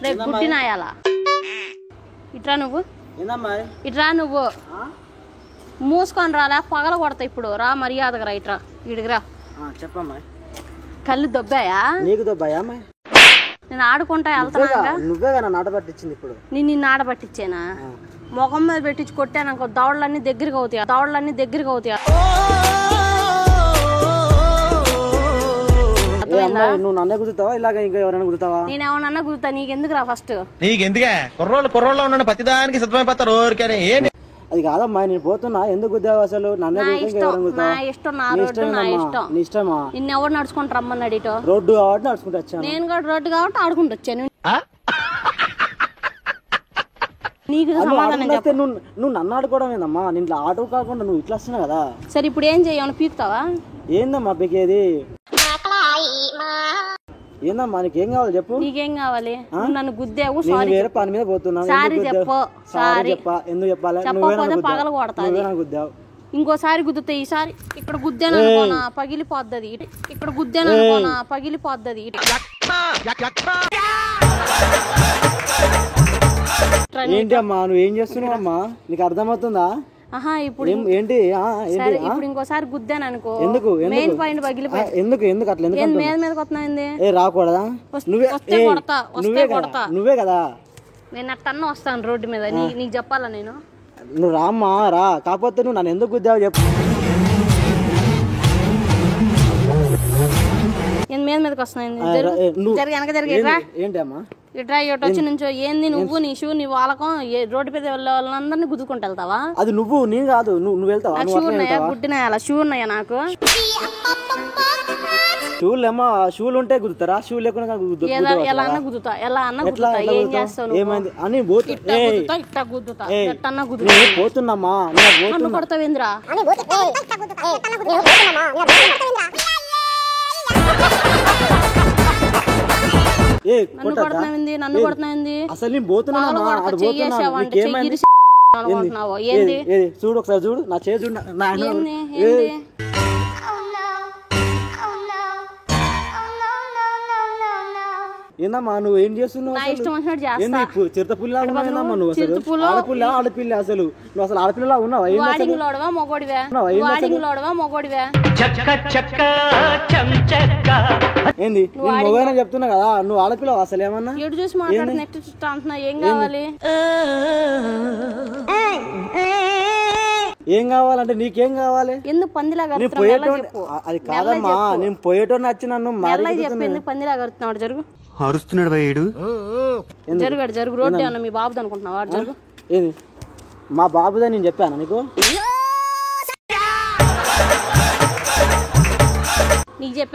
రేపు గుట్టినాయాలా ఇట్రా నువ్వు ఇట్రా నువ్వు మూసుకొని రాలే పగల కొడతా ఇప్పుడు రా మర్యాదగా రా ఇట్రా ఇడిగిరా చెప్పమ్మా కళ్ళు దొబ్బాయా నీకు దొబ్బాయా అమ్మాయి నేను ఆడుకుంటా వెళ్తాను నువ్వే కదా నాట పట్టించింది ఇప్పుడు నిన్ను ఆడ పట్టించేనా ముఖం మీద పెట్టించి కొట్టాను దవడలన్నీ దగ్గరికి అవుతాయా నువ్వు నన్నే కుదుతావా ఇలాగ ఇంకా ఎవరైనా కుదుతావా నేనేమన్నా కుదుతా నీకెందుకు రా ఫస్ట్ నీకెందుకే కుర్రోళ్ళు ఉన్న ప్రతిదానికి సిద్ధమైపోతారు ఊరికనే అది కాదమ్మా నేను పోతున్నా ఎందుకు కుద్దావు అసలు నన్నే నీ ఇష్టమా నిన్ను ఎవరు నడుచుకుంటూ రమ్మన్నాడు ఇటు రోడ్డు కాబట్టి నడుచుకుంటూ వచ్చాను నేను కూడా రోడ్డు కాబట్టి ఆడుకుంటూ వచ్చాను నీకు సమాధానం చెప్పు నువ్వు నన్ను ఆడుకోవడం ఏందమ్మా నేను ఆటో కాకుండా నువ్వు ఇట్లా వస్తున్నావు కదా సరే ఇప్పుడు ఏం చెయ్యను పీకుతావా ఏందమ్మా పీకేది ఏందమ్మా నీకేం కావాలి చెప్పు నీకేం కావాలి నన్ను గుద్దావు వేరే పని మీద పోతున్నాను సారీ చెప్పు ఎందుకు చెప్పాలి చెప్పకపోతే పగల కొడతాది గుద్దావు ఇంకోసారి గుద్దుతా ఈసారి ఇక్కడ గుద్దాను అనుకోనా పగిలిపోద్దది ఇక్కడ గుద్దాను అనుకోనా పగిలిపోద్దది ఏంటి అమ్మా నువ్వు ఏం చేస్తున్నావు అమ్మా నీకు అర్థమవుతుందా ఇప్పుడు ఏంటి ఇప్పుడు ఇంకోసారి గుద్దాను అనుకో ఎందుకు మెయిన్ పాయింట్ పగిలిపోయి ఎందుకు అట్లా మీదకి వస్తున్నాయింది రాకూడదా నువ్వే కదా నేను అట్టన్న వస్తాను రోడ్డు మీద నీకు చెప్పాలా నేను నువ్వు రామ్మా రా కాకపోతే నువ్వు నన్ను ఎందుకు గుద్దావు చెప్పు మీదకి వస్తున్నాయింది ఏంటి అమ్మా ఇట్రా ఇటు వచ్చి నుంచో ఏంది నువ్వు నీ షూ నీ వాళ్ళకం రోడ్డు మీద వెళ్ళే వాళ్ళందరినీ గుద్దుకుంటూ వెళ్తావా అది నువ్వు నేను కాదు నువ్వు వెళ్తావా షూ ఉన్నాయా గుడ్డినాయాలా షూ ఉన్నాయా నాకు షూలు ఉంటే గుద్దుతారా షూ లేకుండా ఎలా అన్నా గుద్దుతా ఏం చేస్తావు ఏమైంది అని ఇట్టా గుద్దుతా పోతున్నామ్మా కొడతావేంద్రా నన్ను కొడుతున్నాయింది అసలు నేను పోతున్నా చూడు ఒకసారి చూడు నా చేసి చూడు ఏందమ్మా నువ్వు ఏం చేస్తున్నావు చిరుతపుల్లా నువ్వు అసలు ఆడపిల్ల అసలు నువ్వు అసలు ఆడపిల్లలా ఉన్నావా ఏంది మొగైనా చెప్తున్నా కదా నువ్వు ఆడపిల్ల అసలు ఏమన్నా ఎటు చూసి మాట్లాడుతున్నా ఏం కావాలి ఏం కావాలంటే నీకేం కావాలి ఎందుకు పందిలాగా అది కాదమ్మా నేను పోయేటోని వచ్చి నన్ను పందిలాగా అరుతున్నాడు జరుగు అరుస్తున్నాడు భయ్యుడు జరుగు రోడ్డు ఏమన్నా మీ బాబుది అనుకుంటున్నావా జరుగు ఏది మా బాబుదే నేను చెప్పాను నీకు చెప్పాను